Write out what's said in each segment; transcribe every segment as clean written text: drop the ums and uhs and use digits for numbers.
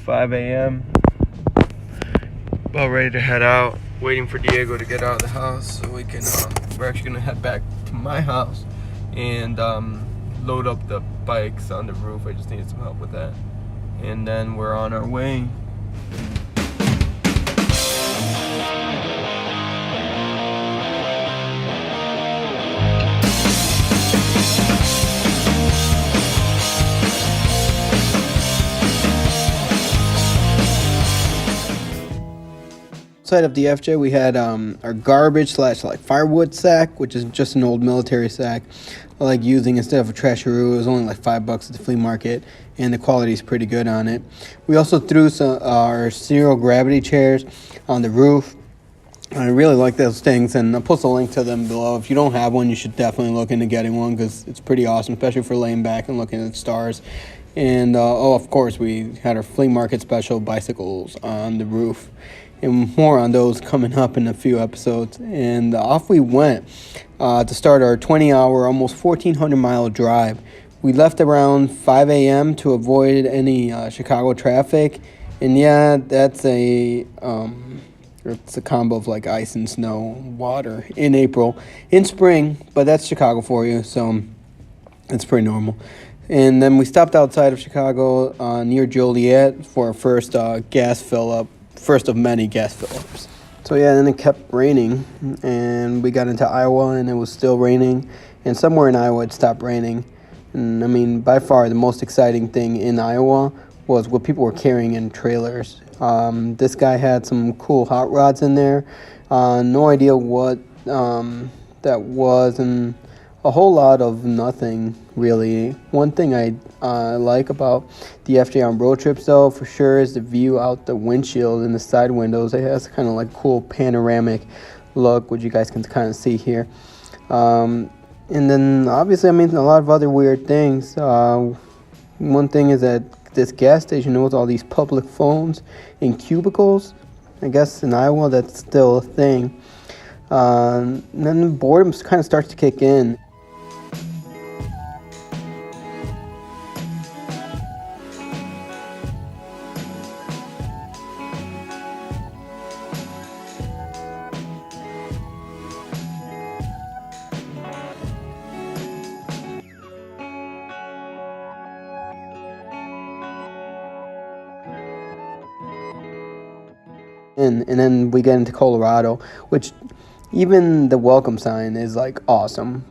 5 a.m. About ready to head out. Waiting for Diego to get out of the house so we can. We're actually gonna head back to my house and load up the bikes on the roof. I just needed some help with that, and then we're on our way. Outside of the FJ, we had our garbage / like firewood sack, which is just an old military sack I like using instead of a trasheroo. It was only like $5 at the flea market, and the quality is pretty good on it. We also threw our zero gravity chairs on the roof. I really like those things, and I'll post a link to them below. If you don't have one, you should definitely look into getting one because it's pretty awesome, especially for laying back and looking at the stars. And of course, we had our flea market special bicycles on the roof. And more on those coming up in a few episodes. And off we went to start our 20-hour, almost 1,400-mile drive. We left around 5 a.m. to avoid any Chicago traffic. And yeah, that's it's a combo of like ice and snow, water in April, in spring, but that's Chicago for you, so it's pretty normal. And then we stopped outside of Chicago near Joliet for our first gas fill-up. First of many gas fill-ups. So yeah, then it kept raining, and we got into Iowa, and it was still raining, and somewhere in Iowa it stopped raining. And I mean, by far the most exciting thing in Iowa was what people were carrying in trailers. This guy had some cool hot rods in there. No idea what that was, and a whole lot of nothing really. One thing I like about the FJ on road trips though, for sure, is the view out the windshield and the side windows. It has kind of like cool panoramic look, which you guys can kind of see here. And then obviously, I mean, a lot of other weird things. One thing is that this gas station knows all these public phones in cubicles. I guess in Iowa that's still a thing. And then the boredom kind of starts to kick in. And then we get into Colorado, which even the welcome sign is like awesome.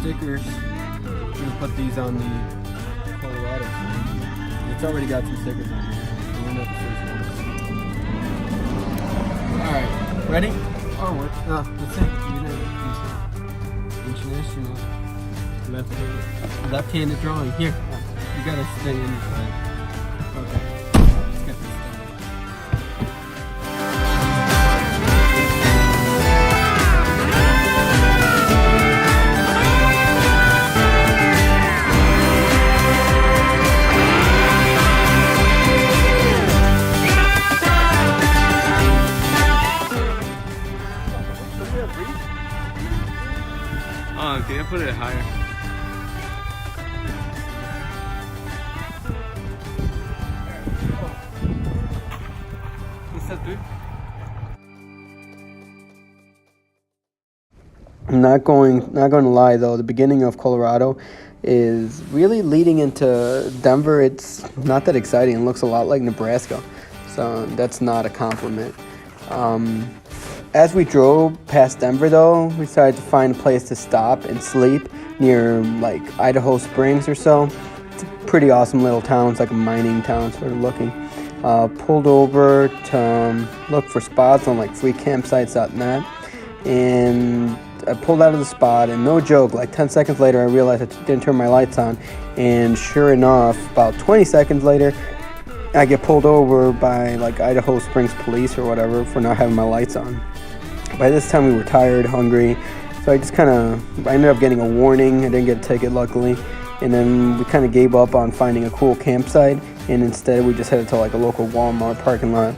Stickers. I'm gonna put these on the Colorado sign. It's already got some stickers on here. We're not the first ones. Alright, ready? Onward. No, that's it. Left-handed drawing. Here. You gotta stay in the side. Okay. Let's get this done. Can I put it higher? I'm not going to lie though, the beginning of Colorado is really leading into Denver. It's not that exciting. It looks a lot like Nebraska, so that's not a compliment. As we drove past Denver though, we decided to find a place to stop and sleep near like Idaho Springs or so. It's a pretty awesome little town. It's like a mining town sort of looking. Pulled over to look for spots on like freecampsites.net, and I pulled out of the spot, and no joke, like 10 seconds later, I realized I didn't turn my lights on. And sure enough, about 20 seconds later, I get pulled over by like Idaho Springs police or whatever for not having my lights on. By this time, we were tired, hungry, so I ended up getting a warning. I didn't get a ticket, luckily. And then we kind of gave up on finding a cool campsite, and instead we just headed to like a local Walmart parking lot.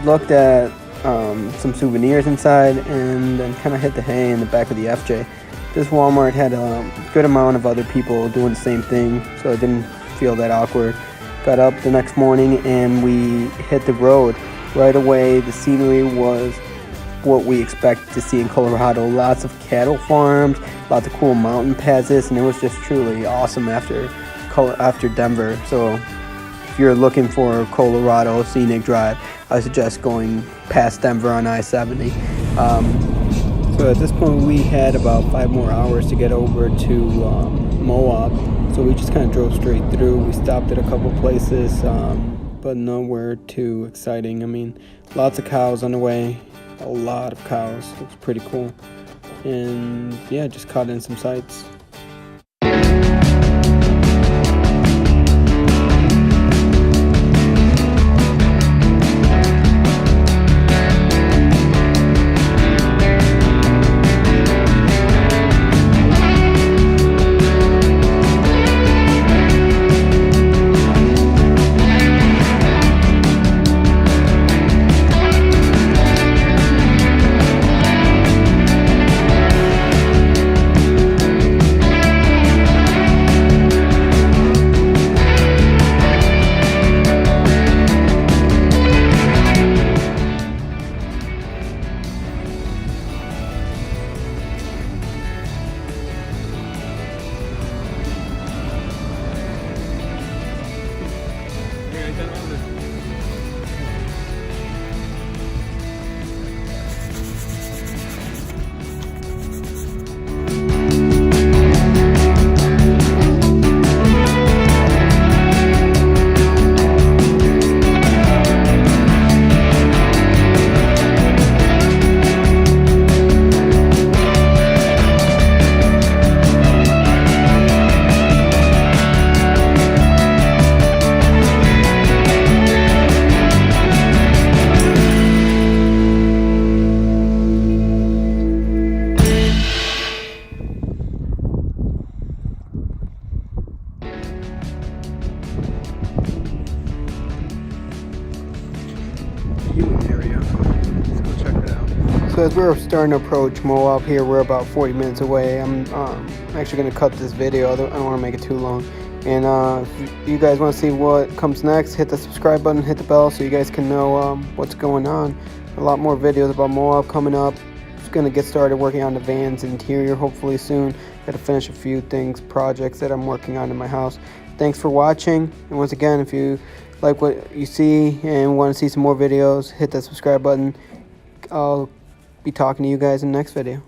Looked at some souvenirs inside, and then kind of hit the hay in the back of the FJ. This Walmart had a good amount of other people doing the same thing, so it didn't feel that awkward. Got up the next morning and we hit the road. Right away, the scenery was what we expect to see in Colorado. Lots of cattle farms, lots of cool mountain passes, and it was just truly awesome after Denver. So if you're looking for Colorado scenic drive, I suggest going past Denver on I-70. So at this point, we had about 5 more hours to get over to Moab. So we just kind of drove straight through. We stopped at a couple places, but nowhere too exciting. I mean, lots of cows on the way, a lot of cows. It was pretty cool. And yeah, just caught in some sights. Area. Let's go check it out. So as we're starting to approach Moab here, we're about 40 minutes away. I'm actually going to cut this video. I don't want to make it too long. And if you guys want to see what comes next, hit the subscribe button, hit the bell so you guys can know what's going on. A lot more videos about Moab coming up. Just going to get started working on the van's interior hopefully soon. Got to finish a few projects that I'm working on in my house. Thanks for watching. And once again, if you like what you see and want to see some more videos, hit that subscribe button. I'll be talking to you guys in the next video.